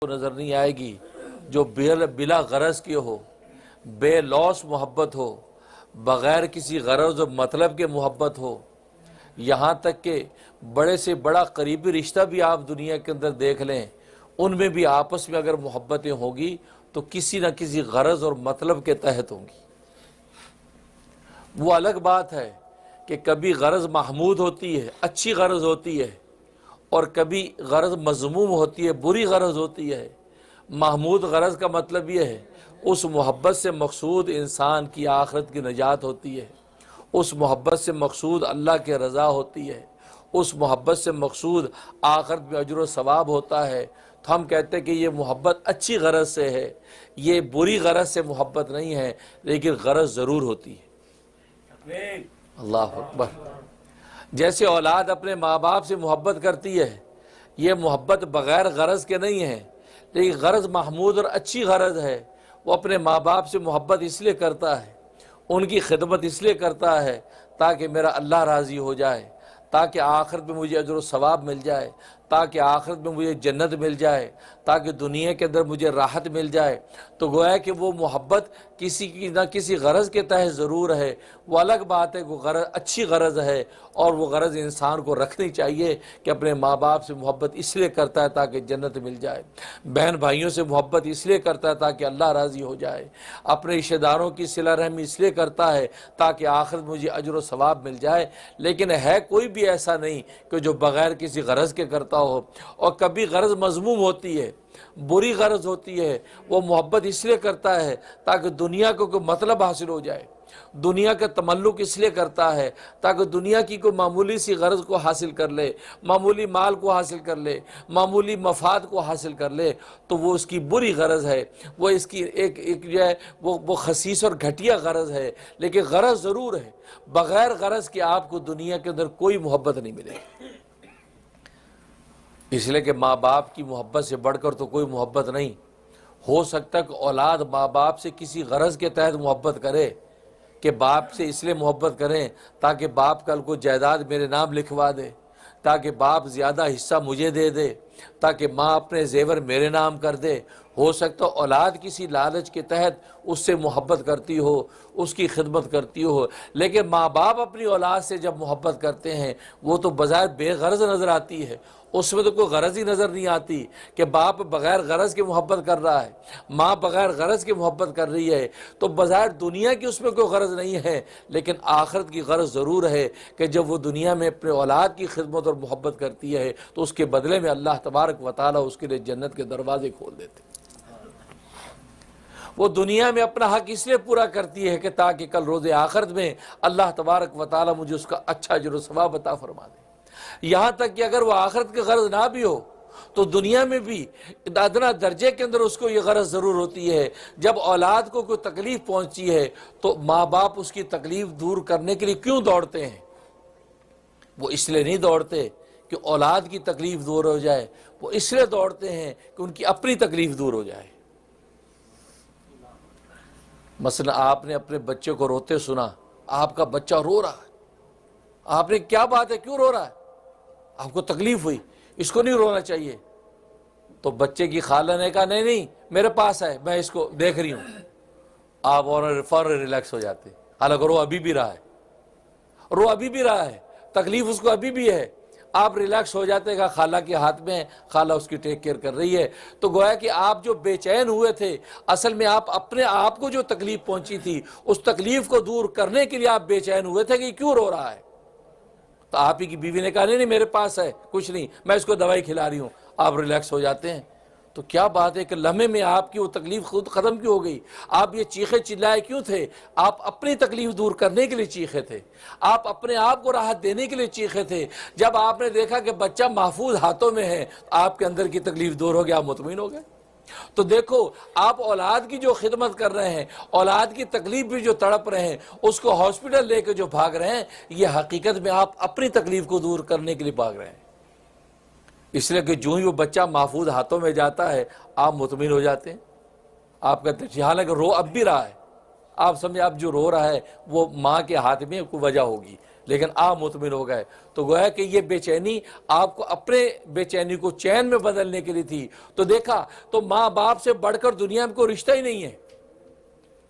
نظر نہیں آئے گی جو بلا غرض کی ہو، بے لوث محبت ہو، بغیر کسی غرض و مطلب کے محبت ہو۔ یہاں تک کہ بڑے سے بڑا قریبی رشتہ بھی آپ دنیا کے اندر دیکھ لیں، ان میں بھی آپس میں اگر محبتیں ہوگی تو کسی نہ کسی غرض اور مطلب کے تحت ہوں گی۔ وہ الگ بات ہے کہ کبھی غرض محمود ہوتی ہے، اچھی غرض ہوتی ہے، اور کبھی غرض مذموم ہوتی ہے، بری غرض ہوتی ہے۔ محمود غرض کا مطلب یہ ہے اس محبت سے مقصود انسان کی آخرت کی نجات ہوتی ہے، اس محبت سے مقصود اللہ کے رضا ہوتی ہے، اس محبت سے مقصود آخرت میں اجر و ثواب ہوتا ہے۔ تو ہم کہتے ہیں کہ یہ محبت اچھی غرض سے ہے، یہ بری غرض سے محبت نہیں ہے، لیکن غرض ضرور ہوتی ہے۔ اللہ اکبر۔ جیسے اولاد اپنے ماں باپ سے محبت کرتی ہے، یہ محبت بغیر غرض کے نہیں ہے، لیکن غرض محمود اور اچھی غرض ہے۔ وہ اپنے ماں باپ سے محبت اس لیے کرتا ہے، ان کی خدمت اس لیے کرتا ہے تاکہ میرا اللہ راضی ہو جائے، تاکہ آخرت میں مجھے اجر و ثواب مل جائے، تاکہ آخرت میں مجھے جنت مل جائے، تاکہ دنیا کے اندر مجھے راحت مل جائے۔ تو گویا کہ وہ محبت کسی کی نہ کسی غرض کے تحت ضرور ہے۔ وہ الگ بات ہے کہ وہ غرض اچھی غرض ہے، اور وہ غرض انسان کو رکھنی چاہیے کہ اپنے ماں باپ سے محبت اس لیے کرتا ہے تاکہ جنت مل جائے، بہن بھائیوں سے محبت اس لیے کرتا ہے تاکہ اللہ راضی ہو جائے، اپنے رشتہ داروں کی صلہ رحمی اس لیے کرتا ہے تاکہ آخرت مجھے اجر و ثواب مل جائے۔ لیکن ہے کوئی بھی ایسا نہیں کہ جو بغیر کسی غرض کے کرتا ہو۔ اور کبھی غرض مذموم ہوتی ہے، بری غرض ہوتی ہے، وہ محبت اس لیے کرتا ہے تاکہ دنیا کو کوئی مطلب حاصل ہو جائے، دنیا کا تملک اس لیے کرتا ہے تاکہ دنیا کی کوئی معمولی سی غرض کو حاصل کر لے، معمولی مال کو حاصل کر لے، معمولی مفاد کو حاصل کر لے، تو وہ اس کی بری غرض ہے، وہ اس کی ایک جو ہے وہ خسیس اور گھٹیا غرض ہے۔ لیکن غرض ضرور ہے، بغیر غرض کے آپ کو دنیا کے اندر کوئی محبت نہیں ملے گی۔ اس لیے کہ ماں باپ کی محبت سے بڑھ کر تو کوئی محبت نہیں۔ ہو سکتا ہے کہ اولاد ماں باپ سے کسی غرض کے تحت محبت کرے، کہ باپ سے اس لیے محبت کریں تاکہ باپ کل کو جائیداد میرے نام لکھوا دے، تاکہ باپ زیادہ حصہ مجھے دے دے، تاکہ ماں اپنے زیور میرے نام کر دے۔ ہو سکتا اولاد کسی لالچ کے تحت اس سے محبت کرتی ہو، اس کی خدمت کرتی ہو، لیکن ماں باپ اپنی اولاد سے جب محبت کرتے ہیں وہ تو بظاہر بے غرض نظر آتی ہے، اس میں تو کوئی غرض ہی نظر نہیں آتی کہ باپ بغیر غرض کے محبت کر رہا ہے، ماں بغیر غرض کے محبت کر رہی ہے، تو بظاہر دنیا کی اس میں کوئی غرض نہیں ہے، لیکن آخرت کی غرض ضرور ہے کہ جب وہ دنیا میں اپنے اولاد کی خدمت اور محبت کرتی ہے تو اس کے بدلے میں اللہ تبارک و تعالیٰ اس کے لیے جنت کے دروازے کھول دیتے۔ وہ دنیا میں اپنا حق اس لیے پورا کرتی ہے کہ تاکہ کل روز آخرت میں اللہ تبارک و تعالیٰ مجھے اس کا اچھا اجر و ثواب عطا فرما دے۔ یہاں تک کہ اگر وہ آخرت کی غرض نہ بھی ہو تو دنیا میں بھی ادنا درجے کے اندر اس کو یہ غرض ضرور ہوتی ہے۔ جب اولاد کو کوئی تکلیف پہنچی ہے تو ماں باپ اس کی تکلیف دور کرنے کے لیے کیوں دوڑتے ہیں؟ وہ اس لیے نہیں دوڑتے کہ اولاد کی تکلیف دور ہو جائے، وہ اس لیے دوڑتے ہیں کہ ان کی اپنی تکلیف دور ہو جائے۔ مثلا آپ نے اپنے بچے کو روتے سنا، آپ کا بچہ رو رہا ہے، آپ نے کیا بات ہے کیوں رو رہا ہے؟ آپ کو تکلیف ہوئی، اس کو نہیں رونا چاہیے۔ تو بچے کی خالہ نے کہا نہیں میرے پاس ہے، میں اس کو دیکھ رہی ہوں، آپ فوراً ریلیکس ہو جاتے، حالانکہ رو ابھی بھی رہا ہے، تکلیف اس کو ابھی بھی ہے، آپ ریلیکس ہو جاتے گا، خالہ کے ہاتھ میں، خالہ اس کی ٹیک کیئر کر رہی ہے۔ تو گویا کہ آپ جو بے چین ہوئے تھے، اصل میں آپ اپنے آپ کو جو تکلیف پہنچی تھی اس تکلیف کو دور کرنے کے لیے آپ بے چین ہوئے تھے کہ کیوں رو رہا ہے۔ تو آپ ہی کی بیوی نے کہا نہیں میرے پاس ہے، کچھ نہیں، میں اس کو دوائی کھلا رہی ہوں، آپ ریلیکس ہو جاتے ہیں۔ تو کیا بات ہے کہ لمحے میں آپ کی وہ تکلیف خود ختم کیوں ہو گئی؟ آپ یہ چیخے چلائے کیوں تھے؟ آپ اپنی تکلیف دور کرنے کے لیے چیخے تھے، آپ اپنے آپ کو راحت دینے کے لیے چیخے تھے۔ جب آپ نے دیکھا کہ بچہ محفوظ ہاتھوں میں ہے، آپ کے اندر کی تکلیف دور ہو گیا، آپ مطمئن ہو گئے۔ تو دیکھو آپ اولاد کی جو خدمت کر رہے ہیں، اولاد کی تکلیف بھی جو تڑپ رہے ہیں، اس کو ہاسپٹل لے کے جو بھاگ رہے ہیں، یہ حقیقت میں آپ اپنی تکلیف کو دور کرنے کے لیے بھاگ رہے ہیں۔ اس لیے کہ جو ہی وہ بچہ محفوظ ہاتھوں میں جاتا ہے آپ مطمئن ہو جاتے ہیں، آپ کہتے ہیں حالانکہ رو اب بھی رہا ہے، آپ سمجھے اب جو رو رہا ہے وہ ماں کے ہاتھ میں کوئی وجہ ہوگی، لیکن آپ مطمئن ہو گئے۔ تو گویا کہ یہ بے چینی آپ کو اپنے بے چینی کو چین میں بدلنے کے لیے تھی۔ تو دیکھا تو ماں باپ سے بڑھ کر دنیا میں کوئی رشتہ ہی نہیں ہے،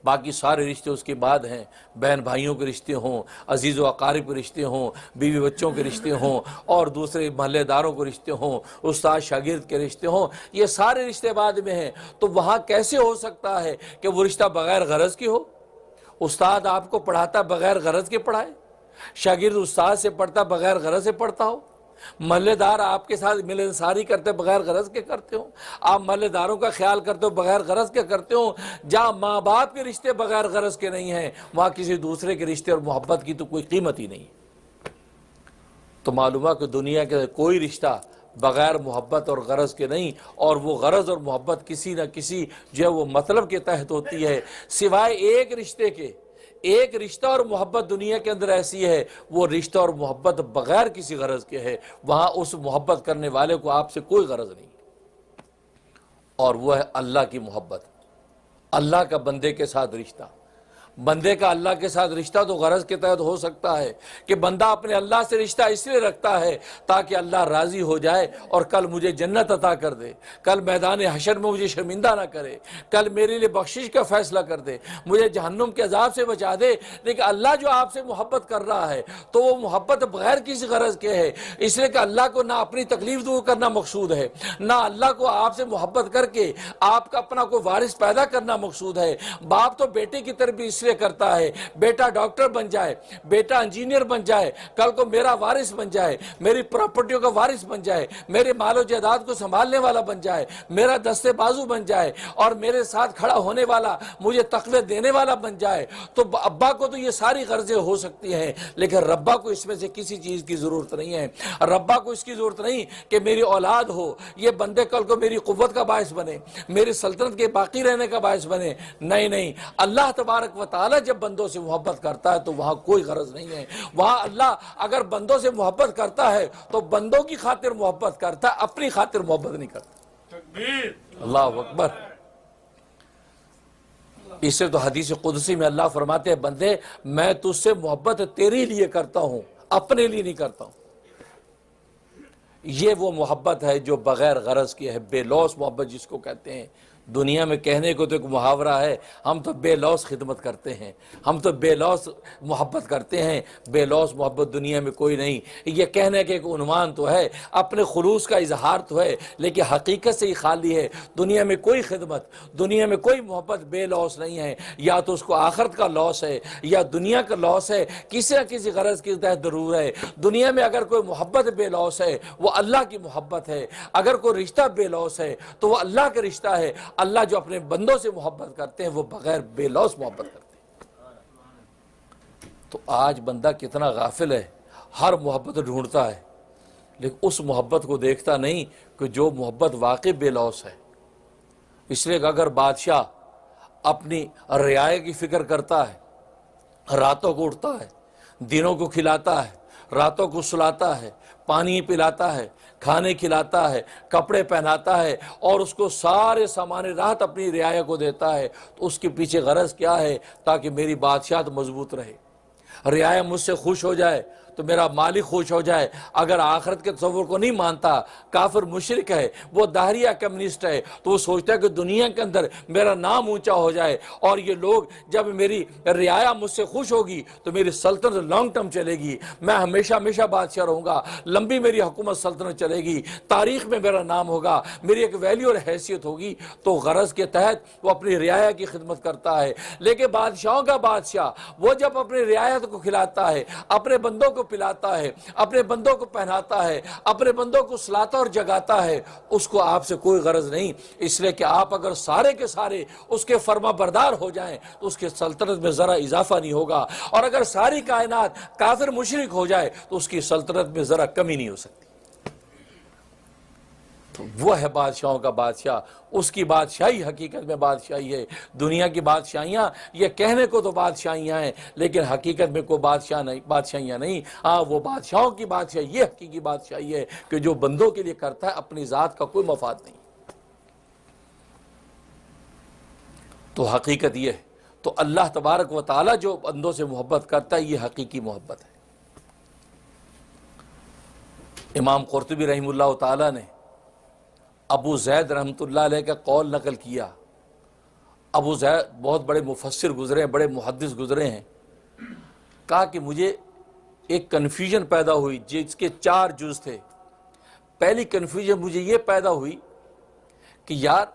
باقی سارے رشتے اس کے بعد ہیں، بہن بھائیوں کے رشتے ہوں، عزیز و اقارب کے رشتے ہوں، بیوی بچوں کے رشتے ہوں، اور دوسرے محلے داروں کے رشتے ہوں، استاد شاگرد کے رشتے ہوں، یہ سارے رشتے بعد میں ہیں۔ تو وہاں کیسے ہو سکتا ہے کہ وہ رشتہ بغیر غرض کی ہو؟ استاد آپ کو پڑھاتا بغیر غرض کے پڑھائے، شاگرد استاد سے پڑھتا بغیر غرض سے پڑھتا ہو، محلے دار آپ کے ساتھ ملنساری کرتے بغیر غرض کے کرتے ہو، آپ محلے داروں کا خیال کرتے ہو بغیر غرض کے کرتے ہو۔ جہاں ماں باپ کے رشتے بغیر غرض کے نہیں ہیں، وہاں کسی دوسرے کے رشتے اور محبت کی تو کوئی قیمت ہی نہیں۔ تو معلوم ہے کہ دنیا کے کوئی رشتہ بغیر محبت اور غرض کے نہیں، اور وہ غرض اور محبت کسی نہ کسی جو ہے وہ مطلب کے تحت ہوتی ہے، سوائے ایک رشتے کے۔ ایک رشتہ اور محبت دنیا کے اندر ایسی ہے، وہ رشتہ اور محبت بغیر کسی غرض کے ہے، وہاں اس محبت کرنے والے کو آپ سے کوئی غرض نہیں، اور وہ ہے اللہ کی محبت، اللہ کا بندے کے ساتھ رشتہ۔ بندے کا اللہ کے ساتھ رشتہ تو غرض کے تحت ہو سکتا ہے کہ بندہ اپنے اللہ سے رشتہ اس لیے رکھتا ہے تاکہ اللہ راضی ہو جائے اور کل مجھے جنت عطا کر دے، کل میدان حشر میں مجھے شرمندہ نہ کرے، کل میرے لیے بخشش کا فیصلہ کر دے، مجھے جہنم کے عذاب سے بچا دے۔ لیکن اللہ جو آپ سے محبت کر رہا ہے تو وہ محبت بغیر کسی غرض کے ہے، اس لیے کہ اللہ کو نہ اپنی تکلیف دور کرنا مقصود ہے، نہ اللہ کو آپ سے محبت کر کے آپ کا اپنا کوئی وارث پیدا کرنا مقصود ہے۔ باپ تو بیٹے کی تربیت اس لیے کرتا ہے بیٹا ڈاکٹر بن جائے، بیٹا انجینئر بن جائے، کل کو میرا وارث بن جائے، میری پراپرٹیوں کا وارث بن جائے، میرے مال و جائیداد کو سنبھالنے والا بن جائے، میرا دستے بازو بن جائے، اور میرے ساتھ کھڑا ہونے والا، مجھے تقوی دینے والا بن جائے۔ تو ابا کو تو یہ ساری غرضیں ہو سکتی ہیں، لیکن ربا کو اس میں سے کسی چیز کی ضرورت نہیں ہے۔ ربا کو اس کی ضرورت نہیں کہ میری اولاد ہو، یہ بندے کل کو میری قوت کا باعث بنے، میری سلطنت کے باقی رہنے کا باعث بنے۔ نہیں، اللہ تبارک و تعالی جب بندوں سے محبت کرتا ہے تو وہاں کوئی غرض نہیں ہے۔ وہاں اللہ اگر بندوں سے محبت کرتا ہے تو بندوں کی خاطر محبت کرتا ہے، اپنی خاطر محبت نہیں کرتا۔ اللہ اکبر۔ اس سے تو حدیث قدسی میں اللہ فرماتے ہیں بندے میں تجھ سے محبت تیرے لیے کرتا ہوں، اپنے لیے نہیں کرتا ہوں۔ یہ وہ محبت ہے جو بغیر غرض کی ہے، بے لوث محبت جس کو کہتے ہیں۔ دنیا میں کہنے کو تو ایک محاورہ ہے، ہم تو بے لوث خدمت کرتے ہیں، ہم تو بے لوث محبت کرتے ہیں۔ بے لوث محبت دنیا میں کوئی نہیں۔ یہ کہنے کے ایک عنوان تو ہے، اپنے خلوص کا اظہار تو ہے، لیکن حقیقت سے ہی خالی ہے۔ دنیا میں کوئی خدمت، دنیا میں کوئی محبت بے لوث نہیں ہے، یا تو اس کو آخرت کا لوث ہے یا دنیا کا لوث ہے، کسی نہ کسی غرض کے تحت ضرور ہے۔ دنیا میں اگر کوئی محبت بے لوث ہے وہ اللہ کی محبت ہے، اگر کوئی رشتہ بے لوث ہے تو وہ اللہ کا رشتہ ہے۔ اللہ جو اپنے بندوں سے محبت کرتے ہیں وہ بغیر بے لوث محبت کرتے ہیں۔ تو آج بندہ کتنا غافل ہے، ہر محبت ڈھونڈتا ہے لیکن اس محبت کو دیکھتا نہیں کہ جو محبت واقعی بے لوث ہے۔ اس لیے کہ اگر بادشاہ اپنی رعایا کی فکر کرتا ہے، راتوں کو اٹھتا ہے، دنوں کو کھلاتا ہے، راتوں کو سلاتا ہے، پانی پلاتا ہے، کھانے کھلاتا ہے، کپڑے پہناتا ہے، اور اس کو سارے سامان راحت اپنی رعایا کو دیتا ہے، تو اس کے پیچھے غرض کیا ہے؟ تاکہ میری بادشاہت مضبوط رہے، رعایا مجھ سے خوش ہو جائے تو میرا مالک خوش ہو جائے۔ اگر آخرت کے تصور کو نہیں مانتا، کافر مشرک ہے، وہ داہریہ کمیونسٹ ہے، تو وہ سوچتا ہے کہ دنیا کے اندر میرا نام اونچا ہو جائے، اور یہ لوگ جب میری رعایا مجھ سے خوش ہوگی تو میری سلطنت لانگ ٹرم چلے گی، میں ہمیشہ بادشاہ رہوں گا، لمبی میری حکومت سلطنت چلے گی، تاریخ میں میرا نام ہوگا، میری ایک ویلیو اور حیثیت ہوگی۔ تو غرض کے تحت وہ اپنی رعایا کی خدمت کرتا ہے۔ لیکن بادشاہوں کا بادشاہ وہ جب اپنی رعایت کو کھلاتا ہے، اپنے بندوں کو پلاتا ہے، اپنے بندوں کو پہناتا ہے، اپنے بندوں کو سلاتا اور جگاتا ہے، اس کو آپ سے کوئی غرض نہیں۔ اس لیے کہ آپ اگر سارے کے سارے اس کے فرما بردار ہو جائیں تو اس کے سلطنت میں ذرا اضافہ نہیں ہوگا، اور اگر ساری کائنات کافر مشرک ہو جائے تو اس کی سلطنت میں ذرا کمی نہیں ہو سکتی۔ تو وہ ہے بادشاہوں کا بادشاہ، اس کی بادشاہی حقیقت میں بادشاہی ہے۔ دنیا کی بادشاہیاں یہ کہنے کو تو بادشاہیاں ہیں لیکن حقیقت میں کوئی بادشاہیاں نہیں۔ ہاں وہ بادشاہوں کی بادشاہی یہ حقیقی بادشاہی ہے کہ جو بندوں کے لیے کرتا ہے، اپنی ذات کا کوئی مفاد نہیں۔ تو حقیقت یہ ہے۔ تو اللہ تبارک و تعالی جو بندوں سے محبت کرتا ہے یہ حقیقی محبت ہے۔ امام قرطبی رحمہ اللہ تعالیٰ نے ابو زید رحمۃ اللہ علیہ کا قول نقل کیا. ابو زید بہت بڑے مفسر گزرے ہیں، بڑے محدث گزرے ہیں. کہا کہ مجھے ایک کنفیوژن پیدا ہوئی جس کے 4 جز تھے. پہلی کنفیوژن مجھے یہ پیدا ہوئی کہ یار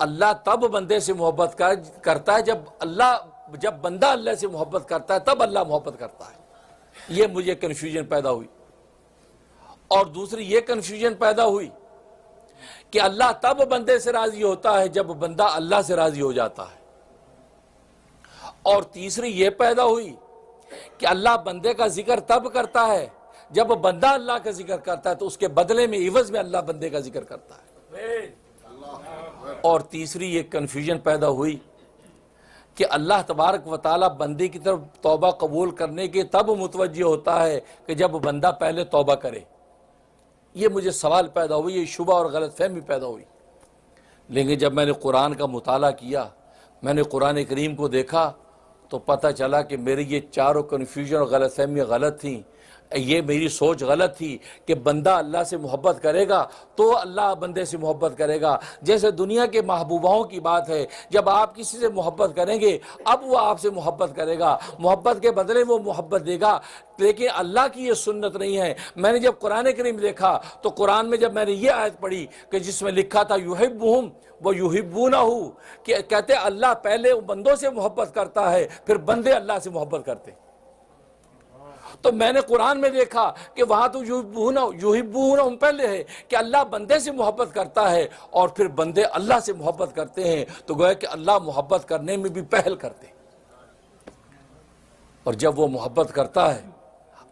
اللہ تب بندے سے محبت کرتا ہے جب بندہ اللہ سے محبت کرتا ہے تب اللہ محبت کرتا ہے. یہ مجھے کنفیوژن پیدا ہوئی. اور دوسری یہ کنفیوژن پیدا ہوئی کہ اللہ تب بندے سے راضی ہوتا ہے جب بندہ اللہ سے راضی ہو جاتا ہے. اور تیسری یہ پیدا ہوئی کہ اللہ بندے کا ذکر تب کرتا ہے جب بندہ اللہ کا ذکر کرتا ہے تو اس کے بدلے میں عوض میں اللہ بندے کا ذکر کرتا ہے. اور تیسری یہ کنفیوژن پیدا ہوئی کہ اللہ تبارک و تعالیٰ بندے کی طرف توبہ قبول کرنے کے تب متوجہ ہوتا ہے کہ جب بندہ پہلے توبہ کرے. یہ مجھے سوال پیدا ہوئی، یہ شبہ اور غلط فہمی پیدا ہوئی. لیکن جب میں نے قرآن کا مطالعہ کیا، میں نے قرآن کریم کو دیکھا تو پتہ چلا کہ میری یہ چاروں کنفیوژن اور غلط فہمی غلط تھیں. یہ میری سوچ غلط تھی کہ بندہ اللہ سے محبت کرے گا تو اللہ بندے سے محبت کرے گا. جیسے دنیا کے محبوباؤں کی بات ہے، جب آپ کسی سے محبت کریں گے اب وہ آپ سے محبت کرے گا، محبت کے بدلے وہ محبت دے گا. لیکن اللہ کی یہ سنت نہیں ہے. میں نے جب قرآن کریم دیکھا تو قرآن میں جب میں نے یہ آیت پڑھی کہ جس میں لکھا تھا یحبہم ویحبونہ، کہ کہتے اللہ پہلے بندوں سے محبت کرتا ہے پھر بندے اللہ سے محبت کرتے. تو میں نے قرآن میں دیکھا کہ وہاں تو یحبونہم پہلے ہے کہ اللہ بندے سے محبت کرتا ہے اور پھر بندے اللہ سے محبت کرتے ہیں. تو گویا کہ اللہ محبت کرنے میں بھی پہل کرتے ہیں. اور جب وہ محبت کرتا ہے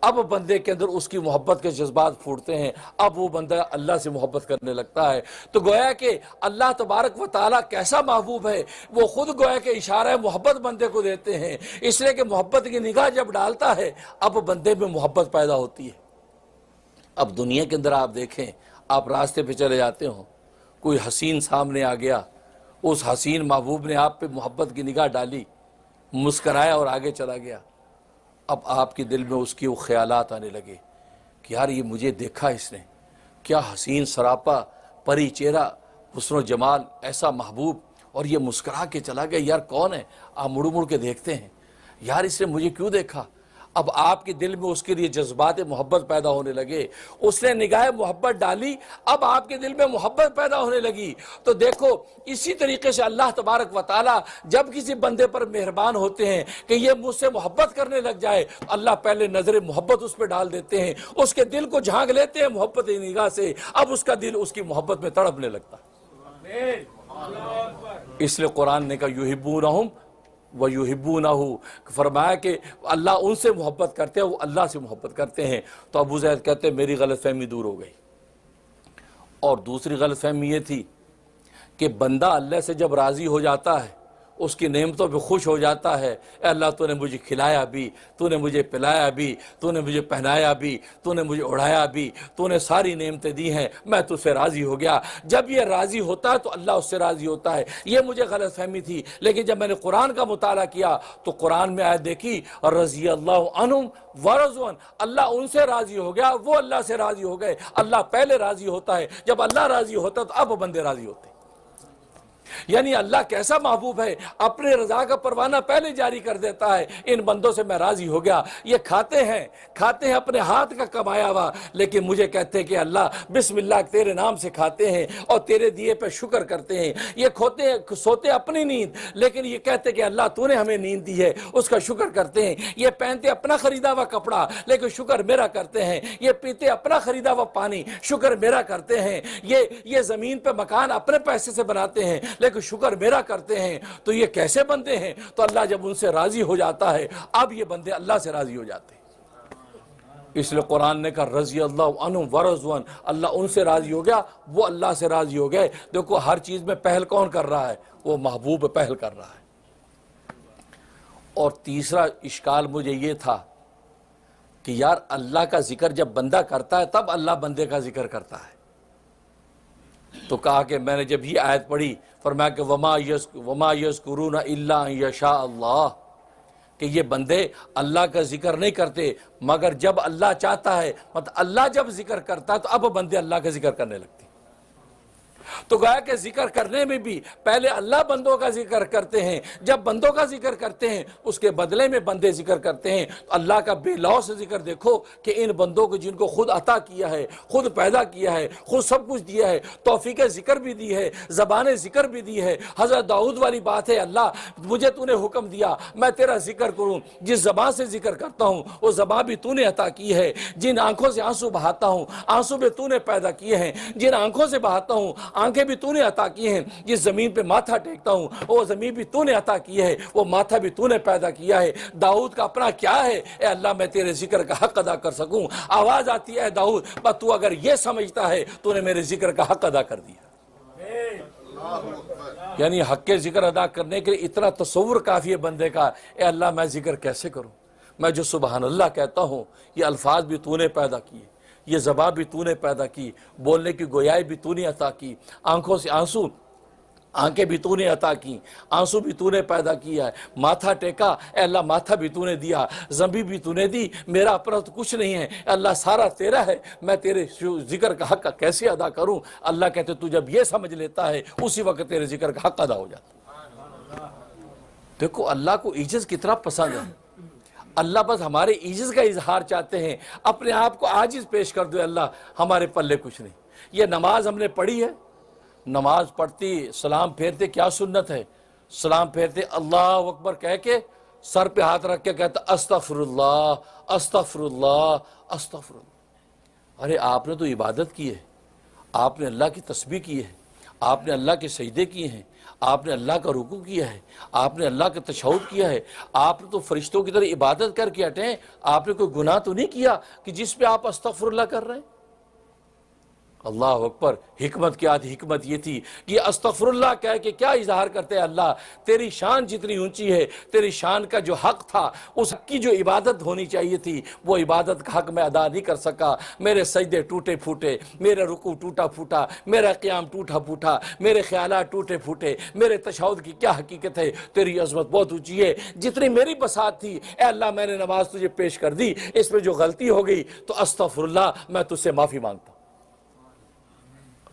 اب بندے کے اندر اس کی محبت کے جذبات پھوٹتے ہیں، اب وہ بندہ اللہ سے محبت کرنے لگتا ہے. تو گویا کہ اللہ تبارک و تعالیٰ کیسا محبوب ہے، وہ خود گویا کہ اشارہ محبت بندے کو دیتے ہیں. اس لیے کہ محبت کی نگاہ جب ڈالتا ہے اب بندے میں محبت پیدا ہوتی ہے. اب دنیا کے اندر آپ دیکھیں، آپ راستے پہ چلے جاتے ہوں، کوئی حسین سامنے آ گیا، اس حسین محبوب نے آپ پہ محبت کی نگاہ ڈالی، مسکرایا اور آگے چلا گیا. اب آپ کے دل میں اس کی وہ خیالات آنے لگے کہ یار یہ مجھے دیکھا اس نے، کیا حسین سراپا پری چہرہ، حسن و جمال، ایسا محبوب، اور یہ مسکرا کے چلا گیا. یار کون ہے؟ آپ مڑ مڑ کے دیکھتے ہیں، یار اس نے مجھے کیوں دیکھا. اب آپ کے دل میں اس کے لیے جذبات محبت پیدا ہونے لگے. اس نے نگاہ محبت ڈالی، اب آپ کے دل میں محبت پیدا ہونے لگی. تو دیکھو اسی طریقے سے اللہ تبارک و تعالیٰ جب کسی بندے پر مہربان ہوتے ہیں کہ یہ مجھ سے محبت کرنے لگ جائے، اللہ پہلے نظر محبت اس پہ ڈال دیتے ہیں، اس کے دل کو جھانک لیتے ہیں محبت نگاہ سے. اب اس کا دل اس کی محبت میں تڑپنے لگتا ہے. اس لیے قرآن نے کہا یحبونہم وَيُحِبُّونَهُ، فرمایا کہ اللہ ان سے محبت کرتے ہیں، وہ اللہ سے محبت کرتے ہیں. تو ابو زید کہتے ہیں میری غلط فہمی دور ہو گئی. اور دوسری غلط فہمی یہ تھی کہ بندہ اللہ سے جب راضی ہو جاتا ہے، اس کی نعمتوں پہ خوش ہو جاتا ہے، اے اللہ تو نے مجھے کھلایا بھی، تو نے مجھے پلایا بھی، تو نے مجھے پہنایا بھی، تو نے مجھے اڑایا بھی، تو نے ساری نعمتیں دی ہیں، میں تجھ سے راضی ہو گیا. جب یہ راضی ہوتا ہے تو اللہ اس سے راضی ہوتا ہے. یہ مجھے غلط فہمی تھی. لیکن جب میں نے قرآن کا مطالعہ کیا تو قرآن میں آیت دیکھی رضی اللہ عنہم ورضوا، اللہ ان سے راضی ہو گیا، وہ اللہ سے راضی ہو گئے. اللہ پہلے راضی ہوتا ہے، جب اللہ راضی ہوتا ہے تو اب بندے راضی ہوتے ہیں. یعنی اللہ کیسا محبوب ہے، اپنے رضا کا پروانہ پہلے جاری کر دیتا ہے. ان بندوں سے میں راضی ہو گیا. یہ کھاتے ہیں اپنے ہاتھ کا کمایا ہوا، لیکن مجھے کہتے ہیں کہ اللہ بسم اللہ تیرے نام سے کھاتے ہیں اور تیرے دیے پہ شکر کرتے ہیں. یہ سوتے اپنی نیند، لیکن یہ کہتے کہ اللہ تو نے ہمیں نیند دی ہے، اس کا شکر کرتے ہیں. یہ پہنتے اپنا خریدا ہوا کپڑا، لیکن شکر میرا کرتے ہیں. یہ پیتے اپنا خریدا ہوا پانی، شکر میرا کرتے ہیں. یہ زمین پہ مکان اپنے پیسے سے بناتے ہیں، لیکن شکر میرا کرتے ہیں. تو یہ کیسے بندے ہیں؟ تو اللہ جب ان سے راضی ہو جاتا ہے اب یہ بندے اللہ سے راضی ہو جاتے ہیں. اس لیے قرآن نے کہا رضی اللہ عنہم ورضوا، اللہ ان سے راضی ہو گیا، وہ اللہ سے راضی ہو گئے. دیکھو ہر چیز میں پہل کون کر رہا ہے؟ وہ محبوب پہل کر رہا ہے. اور تیسرا اشکال مجھے یہ تھا کہ یار اللہ کا ذکر جب بندہ کرتا ہے تب اللہ بندے کا ذکر کرتا ہے. تو کہا کہ میں نے جب یہ آیت پڑھی، فرمایا کہ وما یذکرون الا ان یشاء اللہ، کہ یہ بندے اللہ کا ذکر نہیں کرتے مگر جب اللہ چاہتا ہے، مطلب اللہ جب ذکر کرتا ہے تو اب بندے اللہ کا ذکر کرنے لگتے ہیں۔ تو گویا کہ ذکر کرنے میں بھی پہلے اللہ بندوں کا ذکر کرتے ہیں، جب بندوں کا ذکر کرتے ہیں اس کے بدلے میں بندے ذکر کرتے ہیں۔ تو اللہ کا بے لوث ذکر دیکھو کہ ان بندوں کو جن کو خود عطا کیا ہے، خود پیدا کیا ہے، خود سب کچھ دیا ہے، توفیق ذکر بھی دی ہے، زبان ذکر بھی دی ہے۔ حضرت داؤد والی بات ہے، اللہ مجھے تو نے حکم دیا میں تیرا ذکر کروں، جس زبان سے ذکر کرتا ہوں وہ زبان بھی تو نے عطا کی ہے، جن آنکھوں سے آنسو بہاتا ہوں آنسو بھی تو نے پیدا کیے ہیں، جن آنکھوں سے بہاتا ہوں آنکھیں بھی تو نے عطا کی ہیں، جس زمین پہ ماتھا ٹیکتا ہوں وہ زمین بھی تو نے عطا کی ہے، وہ ماتھا بھی تو نے پیدا کیا ہے۔ داؤد کا اپنا کیا ہے، اے اللہ میں تیرے ذکر کا حق ادا کر سکوں۔ آواز آتی ہے داؤد بس تو اگر یہ سمجھتا ہے تو نے میرے ذکر کا حق ادا کر دیا۔ یعنی حق کے ذکر ادا کرنے کے لیے اتنا تصور کافی ہے بندے کا، اے اللہ میں ذکر کیسے کروں، میں جو سبحان اللہ کہتا ہوں یہ الفاظ بھی تو نے پیدا کیے، یہ زبان بھی تو نے پیدا کی، بولنے کی گویائی بھی تو نے عطا کی، آنکھوں سے آنسو آنکھیں بھی تو نے عطا کی، آنسو بھی تو نے پیدا کیا ہے، ماتھا ٹیکا اے اللہ ماتھا بھی تو نے دیا، زمین بھی تو نے دی، میرا اپنا تو کچھ نہیں ہے اے اللہ سارا تیرا ہے، میں تیرے ذکر کا حق کیسے ادا کروں۔ اللہ کہتے تو جب یہ سمجھ لیتا ہے اسی وقت تیرے ذکر کا حق ادا ہو جاتا۔ دیکھو اللہ کو عجز کتنا پسند ہے، اللہ بس ہمارے عجز کا اظہار چاہتے ہیں، اپنے آپ کو عاجز پیش کر دو، اللہ ہمارے پلے کچھ نہیں۔ یہ نماز ہم نے پڑھی ہے، نماز پڑھتی سلام پھیرتے کیا سنت ہے، سلام پھیرتے اللہ اکبر کہہ کے سر پہ ہاتھ رکھ کے کہتا استغفر اللہ استغفر اللہ استغفر اللہ۔ ارے آپ نے تو عبادت کی ہے، آپ نے اللہ کی تسبیح کی ہے، آپ نے اللہ کے سجدے کیے ہیں، آپ نے اللہ کا رکوع کیا ہے، آپ نے اللہ کا تشہد کیا ہے، آپ نے تو فرشتوں کی طرح عبادت کر کے ہٹے ہیں، آپ نے کوئی گناہ تو نہیں کیا کہ جس پہ آپ استغفر اللہ کر رہے ہیں۔ اللہ اکبر۔ حکمت کیا تھی؟ حکمت یہ تھی کہ استغفر اللہ کہہ کے کیا اظہار کرتے ہیں، اللہ تیری شان جتنی اونچی ہے، تیری شان کا جو حق تھا، اس حق کی جو عبادت ہونی چاہیے تھی وہ عبادت کا حق میں ادا نہیں کر سکا، میرے سجدے ٹوٹے پھوٹے، میرا رکوع ٹوٹا پھوٹا، میرا قیام ٹوٹا پھوٹا، میرے خیالات ٹوٹے پھوٹے، میرے تشہد کی کیا حقیقت ہے، تیری عظمت بہت اونچی ہے، جتنی میری بساط تھی اے اللہ میں نے نماز تجھے پیش کر دی، اس میں جو غلطی ہو گئی تو استغفر اللہ میں تجھ سے معافی مانگتا ہوں۔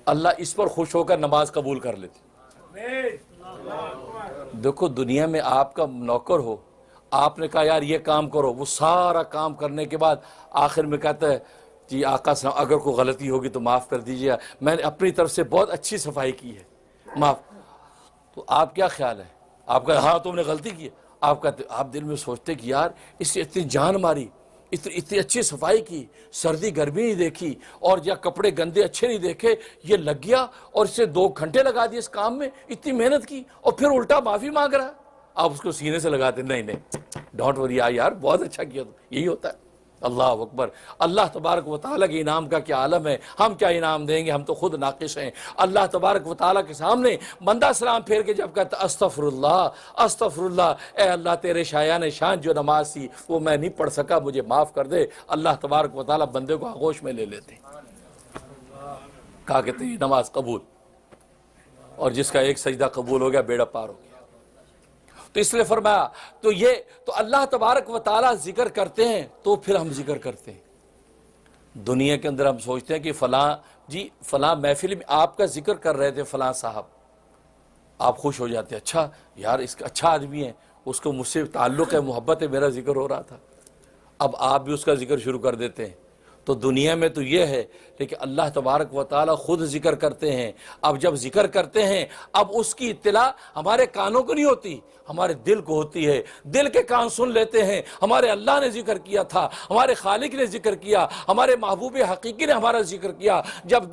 اللہ اس پر خوش ہو کر نماز قبول کر لیتی۔ دیکھو دنیا میں آپ کا نوکر ہو، آپ نے کہا یار یہ کام کرو، وہ سارا کام کرنے کے بعد آخر میں کہتا ہے جی آقا اگر کوئی غلطی ہوگی تو معاف کر دیجیے، میں نے اپنی طرف سے بہت اچھی صفائی کی ہے، معاف۔ تو آپ کیا خیال ہے؟ آپ کہتے ہاں تم نے غلطی کی، آپ کہتے آپ دل میں سوچتے کہ یار اس سے اتنی جان ماری، اتنی اچھی صفائی کی، سردی گرمی نہیں دیکھی، اور یا کپڑے گندے اچھے نہیں دیکھے، یہ لگ گیا اور اسے 2 گھنٹے لگا دیے اس کام میں، اتنی محنت کی اور پھر الٹا معافی مانگ رہا ہے۔ آپ اس کو سینے سے لگاتے نہیں ڈونٹ وری یار بہت اچھا کیا، یہی ہوتا ہے۔ اللہ اکبر۔ اللہ تبارک و تعالیٰ کے انعام کا کیا عالم ہے، ہم کیا انعام دیں گے، ہم تو خود ناقص ہیں۔ اللہ تبارک و تعالیٰ کے سامنے بندہ سلام پھیر کے جب کہتا استغفر اللہ استغفر اللہ، اے اللہ تیرے شایان شان جو نماز تھی وہ میں نہیں پڑھ سکا، مجھے معاف کر دے، اللہ تبارک و تعالیٰ بندے کو آغوش میں لے لیتے، کہا کہتے ہیں نماز قبول، اور جس کا ایک سجدہ قبول ہو گیا بیڑا پار ہو گیا۔ تو اس لیے فرمایا تو اللہ تبارک و تعالیٰ ذکر کرتے ہیں تو پھر ہم ذکر کرتے ہیں۔ دنیا کے اندر ہم سوچتے ہیں کہ فلاں محفل میں آپ کا ذکر کر رہے تھے فلاں صاحب، آپ خوش ہو جاتے ہیں، اچھا یار اس کا اچھا آدمی ہے، اس کو مجھ سے تعلق ہے، محبت ہے، میرا ذکر ہو رہا تھا، اب آپ بھی اس کا ذکر شروع کر دیتے ہیں۔ تو دنیا میں تو یہ ہے، لیکن اللہ تبارک و تعالیٰ خود ذکر کرتے ہیں۔ اب جب ذکر کرتے ہیں اب اس کی اطلاع ہمارے کانوں کو نہیں ہوتی، ہمارے دل کو ہوتی ہے، دل کے کان سن لیتے ہیں ہمارے اللہ نے ذکر کیا تھا، ہمارے خالق نے ذکر کیا، ہمارے محبوب حقیقی نے ہمارا ذکر کیا۔ جب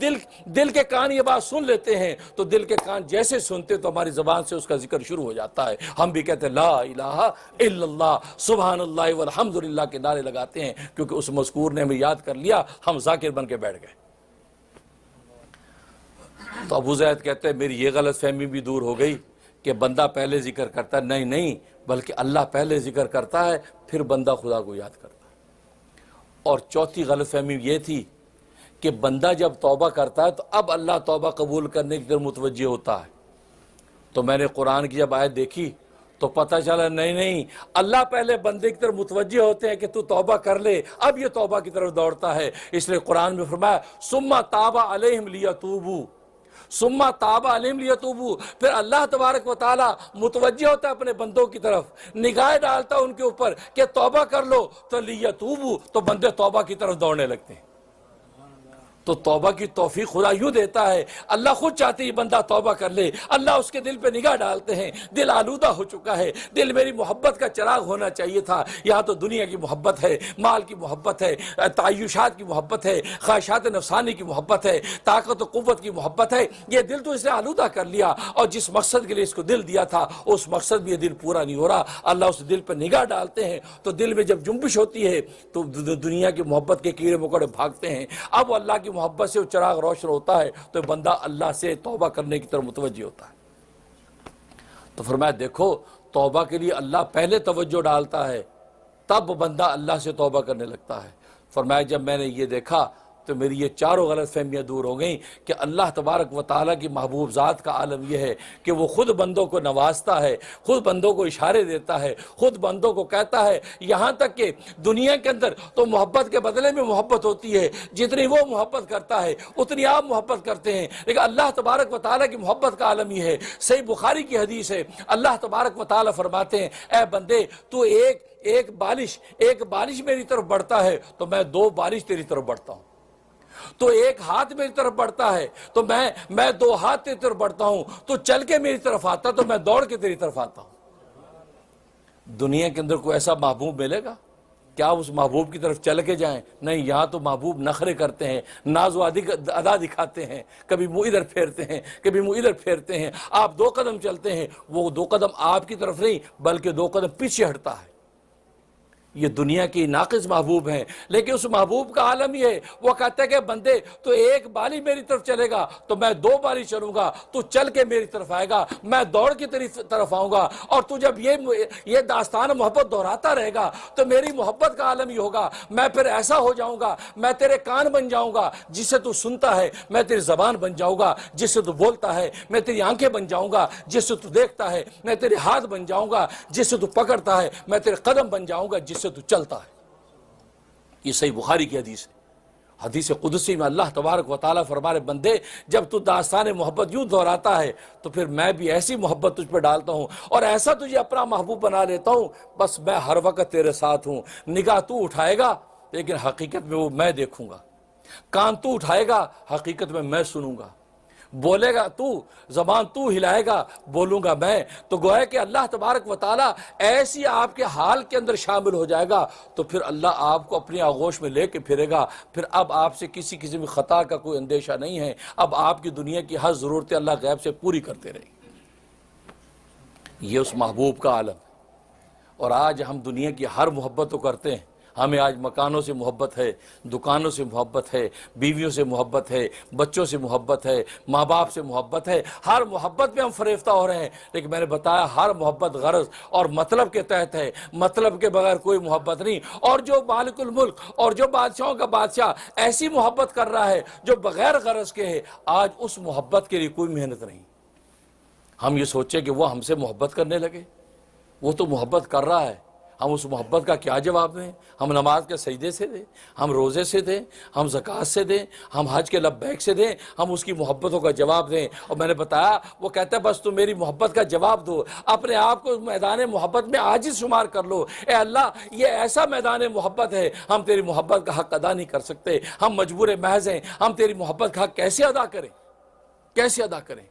دل کے کان یہ بات سن لیتے ہیں تو دل کے کان جیسے سنتے تو ہماری زبان سے اس کا ذکر شروع ہو جاتا ہے، ہم بھی کہتے ہیں لا الہ الا اللہ سبحان اللہ والحمدللہ کے نعرے لگاتے ہیں، کیونکہ اس مذکور نے ہمیں یاد کر لیا، ہم ذاکر بن کے بیٹھ گئے۔ تو ابو زید کہتے ہیں میری یہ غلط فہمی بھی دور ہو گئی کہ بندہ پہلے ذکر کرتا ہے، نہیں بلکہ اللہ پہلے ذکر کرتا ہے پھر بندہ خدا کو یاد کرتا ہے۔ اور چوتھی غلط فہمی یہ تھی کہ بندہ جب توبہ کرتا ہے تو اب اللہ توبہ قبول کرنے کی طرف متوجہ ہوتا ہے۔ تو میں نے قرآن کی جب آیت دیکھی تو پتہ چلا نہیں اللہ پہلے بندے کی طرف متوجہ ہوتے ہیں کہ تو توبہ کر لے، اب یہ توبہ کی طرف دوڑتا ہے۔ اس لیے قرآن میں فرمایا ثم تاب علیہم لیتوبوا، ثم تاب علیہم لیتوبوا، پھر اللہ تبارک و تعالی متوجہ ہوتا ہے اپنے بندوں کی طرف، نگاہ ڈالتا ہے ان کے اوپر کہ توبہ کر لو، تو لیتوبوا، تو بندے توبہ کی طرف دوڑنے لگتے ہیں۔ تو توبہ کی توفیق خدا یوں دیتا ہے، اللہ خود چاہتے ہی بندہ توبہ کر لے، اللہ اس کے دل پہ نگاہ ڈالتے ہیں، دل آلودہ ہو چکا ہے، دل میری محبت کا چراغ ہونا چاہیے تھا، یہاں تو دنیا کی محبت ہے، مال کی محبت ہے، تعیشات کی محبت ہے، خواہشات نفسانی کی محبت ہے، طاقت و قوت کی محبت ہے، یہ دل تو اس نے آلودہ کر لیا، اور جس مقصد کے لیے اس کو دل دیا تھا اس مقصد بھی یہ دل پورا نہیں ہو رہا۔ اللہ اس دل پہ نگاہ ڈالتے ہیں تو دل میں جب جنبش ہوتی ہے تو دنیا کی محبت کے کیڑے مکوڑے بھاگتے ہیں، اب وہ اللہ کی محبت سے وہ چراغ روشن ہوتا ہے تو بندہ اللہ سے توبہ کرنے کی طرف متوجہ ہوتا ہے۔ تو فرمایا دیکھو توبہ کے لیے اللہ پہلے توجہ ڈالتا ہے، تب بندہ اللہ سے توبہ کرنے لگتا ہے۔ فرمایا جب میں نے یہ دیکھا تو میری یہ چاروں غلط فہمیاں دور ہو گئیں کہ اللہ تبارک و تعالیٰ کی محبوب ذات کا عالم یہ ہے کہ وہ خود بندوں کو نوازتا ہے، خود بندوں کو اشارے دیتا ہے، خود بندوں کو کہتا ہے، یہاں تک کہ دنیا کے اندر تو محبت کے بدلے میں محبت ہوتی ہے، جتنی وہ محبت کرتا ہے اتنی آپ محبت کرتے ہیں، لیکن اللہ تبارک و تعالیٰ کی محبت کا عالم یہ ہے۔ صحیح بخاری کی حدیث ہے، اللہ تبارک و تعالیٰ فرماتے ہیں اے بندے تو ایک بالش میری طرف بڑھتا ہے تو میں 2 بالش تیری طرف بڑھتا ہوں، تو ایک ہاتھ میری طرف بڑھتا ہے تو میں 2 ہاتھ تیری طرف بڑھتا ہوں، تو چل کے میری طرف آتا تو میں دوڑ کے تیری طرف آتا ہوں۔ دنیا کے اندر کوئی ایسا محبوب ملے گا کیا اس محبوب کی طرف چل کے جائیں؟ نہیں، یہاں تو محبوب نخرے کرتے ہیں، ناز و ادا دکھاتے ہیں، کبھی منہ ادھر پھیرتے ہیں، کبھی منہ ادھر پھیرتے ہیں، آپ 2 قدم چلتے ہیں وہ 2 قدم آپ کی طرف نہیں بلکہ 2 قدم پیچھے ہٹتا ہے۔ یہ دنیا کی ناقص محبوب ہیں، لیکن اس محبوب کا عالم یہ ہے، وہ کہتا ہے کہ بندے تو ایک بالی میری طرف چلے گا تو میں 2 بالی چلوں گا، تو چل کے میری طرف آئے گا، میں دوڑ کی طرف آؤں گا، اور تو جب یہ داستان محبت دہراتا رہے گا تو میری محبت کا عالم یہ ہوگا، میں پھر ایسا ہو جاؤں گا، میں تیرے کان بن جاؤں گا جس سے تو سنتا ہے، میں تیری زبان بن جاؤں گا جس سے تو بولتا ہے، میں تیری آنکھیں بن جاؤں گا جس سے تو دیکھتا ہے، میں تیرے ہاتھ بن جاؤں گا جس سے تو پکڑتا ہے، میں تیرے قدم بن جاؤں گا جس سے تو چلتا ہے۔ یہ صحیح بخاری کی حدیث ہے، حدیث قدسی میں اللہ تبارک و تعالیٰ فرمانے بندے جب تو داستان محبت یوں دہراتا ہے تو پھر میں بھی ایسی محبت تجھ پہ ڈالتا ہوں اور ایسا تجھے اپنا محبوب بنا لیتا ہوں، بس میں ہر وقت تیرے ساتھ ہوں، نگاہ تو اٹھائے گا لیکن حقیقت میں وہ میں دیکھوں گا، کان تو اٹھائے گا حقیقت میں سنوں گا، بولے گا تو، زبان تو ہلائے گا، بولوں گا میں۔ تو گویا کہ اللہ تبارک و تعالیٰ ایسی آپ کے حال کے اندر شامل ہو جائے گا تو پھر اللہ آپ کو اپنی آغوش میں لے کے پھرے گا، پھر اب آپ سے کسی قسم کی خطا کا کوئی اندیشہ نہیں ہے، اب آپ کی دنیا کی ہر ضرورتیں اللہ غیب سے پوری کرتے رہیں گے۔ یہ اس محبوب کا عالم ہے، اور آج ہم دنیا کی ہر محبت تو کرتے ہیں، ہمیں آج مکانوں سے محبت ہے، دکانوں سے محبت ہے، بیویوں سے محبت ہے، بچوں سے محبت ہے، ماں باپ سے محبت ہے، ہر محبت میں ہم فریفتہ ہو رہے ہیں، لیکن میں نے بتایا ہر محبت غرض اور مطلب کے تحت ہے، مطلب کے بغیر کوئی محبت نہیں۔ اور جو مالک الملک اور جو بادشاہوں کا بادشاہ ایسی محبت کر رہا ہے جو بغیر غرض کے ہے، آج اس محبت کے لیے کوئی محنت نہیں۔ ہم یہ سوچیں کہ وہ ہم سے محبت کرنے لگے، وہ تو محبت کر رہا ہے، ہم اس محبت کا کیا جواب دیں؟ ہم نماز کے سجدے سے دیں، ہم روزے سے دیں، ہم زکوٰۃ سے دیں، ہم حج کے لبیک سے دیں، ہم اس کی محبتوں کا جواب دیں۔ اور میں نے بتایا وہ کہتا ہے بس تم میری محبت کا جواب دو، اپنے آپ کو میدان محبت میں عاجز شمار کر لو، اے اللہ یہ ایسا میدان محبت ہے ہم تیری محبت کا حق ادا نہیں کر سکتے، ہم مجبور محض ہیں، ہم تیری محبت کا حق کیسے ادا کریں، کیسے ادا کریں؟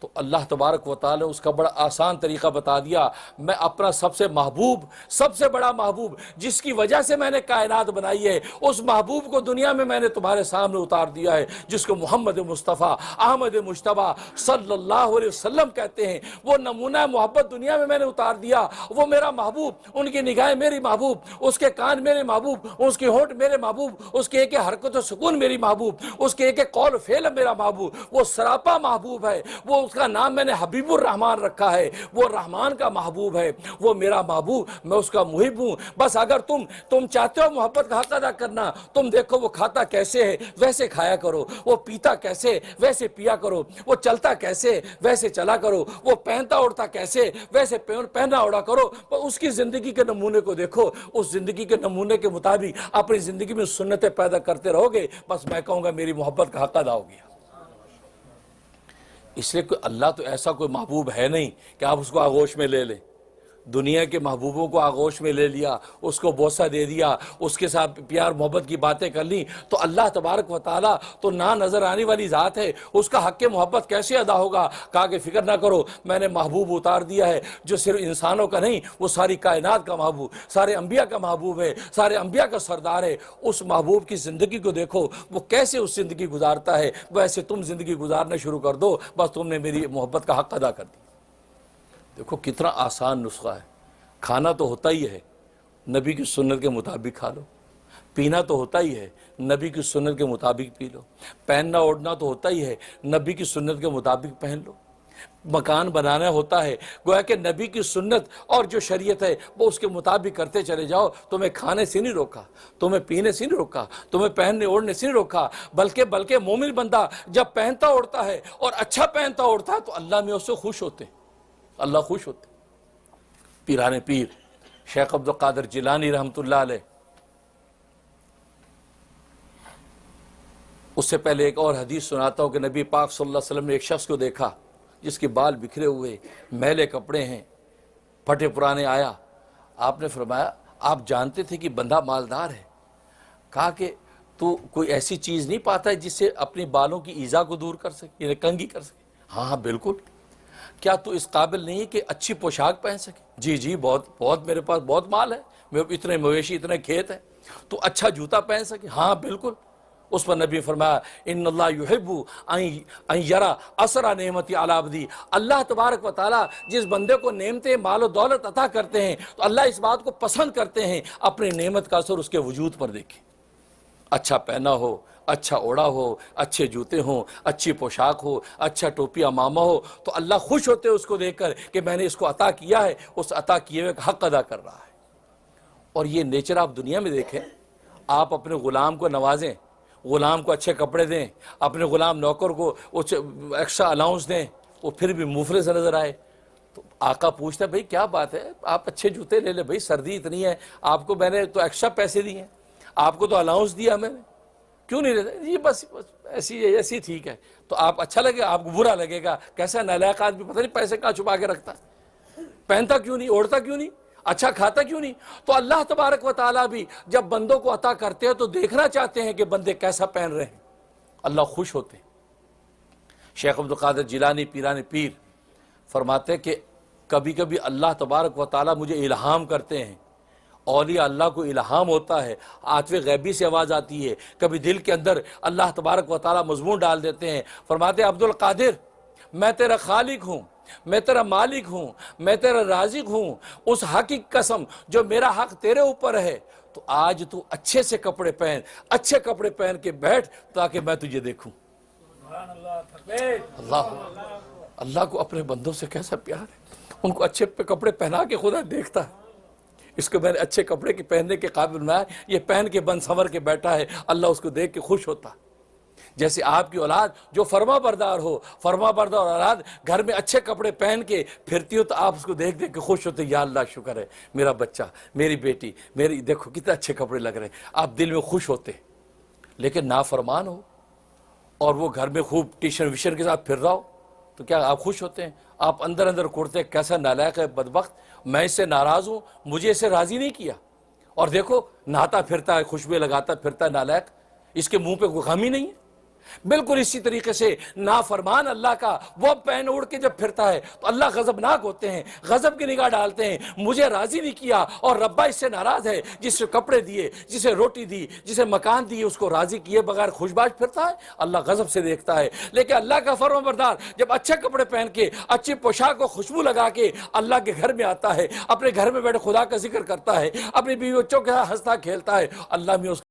تو اللہ تبارک و تعالی نے اس کا بڑا آسان طریقہ بتا دیا، میں اپنا سب سے محبوب، سب سے بڑا محبوب جس کی وجہ سے میں نے کائنات بنائی ہے، اس محبوب کو دنیا میں نے تمہارے سامنے اتار دیا ہے، جس کو محمد مصطفیٰ احمد مجتبیٰ صلی اللہ علیہ وسلم کہتے ہیں۔ وہ نمونہ محبت دنیا میں نے اتار دیا، وہ میرا محبوب، ان کی نگاہیں میری محبوب، اس کے کان میرے محبوب، اس کے ہونٹ میرے محبوب، اس کے ایک حرکت و سکون میری محبوب، اس کے ایک قول و فعل میرا محبوب، وہ سراپا محبوب ہے، وہ اس کا نام میں نے حبیب الرحمان رکھا ہے، وہ رحمان کا محبوب ہے، وہ میرا محبوب، میں اس کا محب ہوں۔ بس اگر تم چاہتے ہو محبت کا حق ادا کرنا، تم دیکھو وہ کھاتا کیسے ہے ویسے کھایا کرو، وہ پیتا کیسے ویسے پیا کرو، وہ چلتا کیسے ویسے چلا کرو، وہ پہنتا اڑتا کیسے ویسے پہنا اڑا کرو۔ اس کی زندگی کے نمونے کو دیکھو، اس زندگی کے نمونے کے مطابق اپنی زندگی میں سنتیں پیدا کرتے رہو گے، بس میں کہوں گا میری محبت کا حق ادا ہو گیا۔ اس لیے کہ اللہ تو ایسا کوئی محبوب ہے نہیں کہ آپ اس کو آغوش میں لے لیں۔ دنیا کے محبوبوں کو آغوش میں لے لیا، اس کو بوسہ دے دیا، اس کے ساتھ پیار محبت کی باتیں کر لی، تو اللہ تبارک و تعالیٰ تو نہ نظر آنے والی ذات ہے، اس کا حق محبت کیسے ادا ہوگا؟ کہا کہ فکر نہ کرو، میں نے محبوب اتار دیا ہے جو صرف انسانوں کا نہیں، وہ ساری کائنات کا محبوب، سارے انبیاء کا محبوب ہے، سارے انبیاء کا سردار ہے۔ اس محبوب کی زندگی کو دیکھو، وہ کیسے اس زندگی گزارتا ہے، ویسے تم زندگی گزارنا شروع کر دو، بس تم نے میری محبت کا حق ادا کر دیا۔ دیکھو کتنا آسان نسخہ ہے۔ کھانا تو ہوتا ہی ہے، نبی کی سنت کے مطابق کھا لو۔ پینا تو ہوتا ہی ہے، نبی کی سنت کے مطابق پی لو۔ پہننا اوڑھنا تو ہوتا ہی ہے، نبی کی سنت کے مطابق پہن لو۔ مکان بنانا ہوتا ہے، گویا کہ نبی کی سنت اور جو شریعت ہے وہ اس کے مطابق کرتے چلے جاؤ۔ تمہیں کھانے سے نہیں روکا، تمہیں پینے سے نہیں روکا، تمہیں پہننے اوڑھنے سے نہیں روکا، بلکہ مومن بندہ جب پہنتا اوڑھتا ہے اور اچھا پہنتا اوڑھتا ہے تو اللہ میں اس سے خوش ہوتے ہیں، اللہ خوش ہوتے ہیں۔ پیران پیر شیخ عبد القادر جیلانی رحمۃ اللہ علیہ، اس سے پہلے ایک اور حدیث سناتا ہوں کہ نبی پاک صلی اللہ علیہ وسلم نے ایک شخص کو دیکھا جس کے بال بکھرے ہوئے، میلے کپڑے ہیں، پھٹے پرانے آیا۔ آپ نے فرمایا آپ جانتے تھے کہ بندہ مالدار ہے؟ کہا کہ تو کوئی ایسی چیز نہیں پاتا ہے جس سے اپنی بالوں کی ایذا کو دور کر سکے، یعنی کنگھی کر سکے؟ ہاں بالکل۔ کیا تو اس قابل نہیں ہے کہ اچھی پوشاک پہن سکے؟ جی بہت میرے پاس بہت مال ہے، میرے اتنے مویشی اتنے کھیت ہیں۔ تو اچھا جوتا پہن سکے؟ ہاں بالکل۔ اس پر نبی فرمایا ان اللہ یحب ان یرا اثر نعمتی علی عبدی، اللہ تبارک و تعالیٰ جس بندے کو نعمتیں مال و دولت عطا کرتے ہیں تو اللہ اس بات کو پسند کرتے ہیں اپنی نعمت کا اثر اس کے وجود پر دیکھیں۔ اچھا پہنا ہو، اچھا اوڑا ہو، اچھے جوتے ہوں، اچھی پوشاک ہو، اچھا ٹوپی امامہ ہو، تو اللہ خوش ہوتے ہیں اس کو دیکھ کر کہ میں نے اس کو عطا کیا ہے، اس عطا کیے ہوئے کا حق ادا کر رہا ہے۔ اور یہ نیچر آپ دنیا میں دیکھیں، آپ اپنے غلام کو نوازیں، غلام کو اچھے کپڑے دیں، اپنے غلام نوکر کو ایکسٹرا الاؤنس دیں، وہ پھر بھی مفلس سے نظر آئے، تو آقا پوچھتا ہے بھئی کیا بات ہے، آپ اچھے جوتے لے لیں، بھئی سردی اتنی ہے، آپ کو میں نے تو ایکسٹرا پیسے دیے ہیں، آپ کو تو الاؤنس دیا میں نے، کیوں نہیں لیتے؟ یہ بس ایسی ٹھیک ہے۔ تو آپ اچھا لگے، آپ کو برا لگے گا، کیسا نالائق آدمی، پتہ نہیں پیسے کہاں چھپا کے رکھتا ہے، پہنتا کیوں نہیں، اوڑھتا کیوں نہیں، اچھا کھاتا کیوں نہیں؟ تو اللہ تبارک و تعالیٰ بھی جب بندوں کو عطا کرتے ہیں تو دیکھنا چاہتے ہیں کہ بندے کیسا پہن رہے ہیں، اللہ خوش ہوتے ہیں۔ شیخ عبد القادر جیلانی پیران پیر فرماتے کہ کبھی کبھی اللہ تبارک و تعالیٰ مجھے الہام کرتے ہیں، اولیاء اللہ کو الہام ہوتا ہے، عاطف غیبی سے آواز آتی ہے، کبھی دل کے اندر اللہ تبارک و تعالیٰ مضمون ڈال دیتے ہیں۔ فرماتے عبد القادر میں تیرا خالق ہوں، میں تیرا مالک ہوں، میں تیرا رازق ہوں، اس حق کی قسم جو میرا حق تیرے اوپر ہے، تو آج تو اچھے سے کپڑے پہن، اچھے کپڑے پہن کے بیٹھ تاکہ میں تجھے دیکھوں۔ اللہ کو اپنے بندوں سے کیسا پیار ہے، ان کو اچھے کپڑے پہنا کے خدا دیکھتا ہے۔ اس کو میں نے اچھے کپڑے کے پہننے کے قابل بنایا، یہ پہن کے بن سنور کے بیٹھا ہے، اللہ اس کو دیکھ کے خوش ہوتا۔ جیسے آپ کی اولاد جو فرما بردار ہو، فرما بردار اولاد گھر میں اچھے کپڑے پہن کے پھرتی ہو تو آپ اس کو دیکھ دیکھ کے خوش ہوتے، یا اللہ شکر ہے میرا بچہ، میری بیٹی، میری دیکھو کتنے اچھے کپڑے لگ رہے ہیں، آپ دل میں خوش ہوتے۔ لیکن نافرمان ہو اور وہ گھر میں خوب ٹیشن ویشن کے ساتھ پھر رہا ہو تو کیا آپ خوش ہوتے ہیں؟ آپ اندر اندر کوڑتے کیسا نالائق ہے بدبخت، میں اس سے ناراض ہوں، مجھے اسے راضی نہیں کیا، اور دیکھو نہاتا پھرتا ہے، خوشبوئیں لگاتا پھرتا ہے، نالائق، اس کے منہ پہ کوئی غم ہی نہیں ہے۔ بالکل اسی طریقے سے نافرمان اللہ کا وہ پہن اوڑھ کے جب پھرتا ہے تو اللہ غضبناک ہوتے ہیں، غضب کی نگاہ ڈالتے ہیں، مجھے راضی نہیں کیا، اور ربا اس سے ناراض ہے، جس سے کپڑے دیے، جسے روٹی دی، جسے مکان دیے، اس کو راضی کیے بغیر خوشباش پھرتا ہے، اللہ غضب سے دیکھتا ہے۔ لیکن اللہ کا فرمانبردار جب اچھے کپڑے پہن کے، اچھی پوشاک کو خوشبو لگا کے اللہ کے گھر میں آتا ہے، اپنے گھر میں بیٹھے خدا کا ذکر کرتا ہے، اپنی بیوی بچوں کے ساتھ ہنستا کھیلتا ہے، اللہ میں اس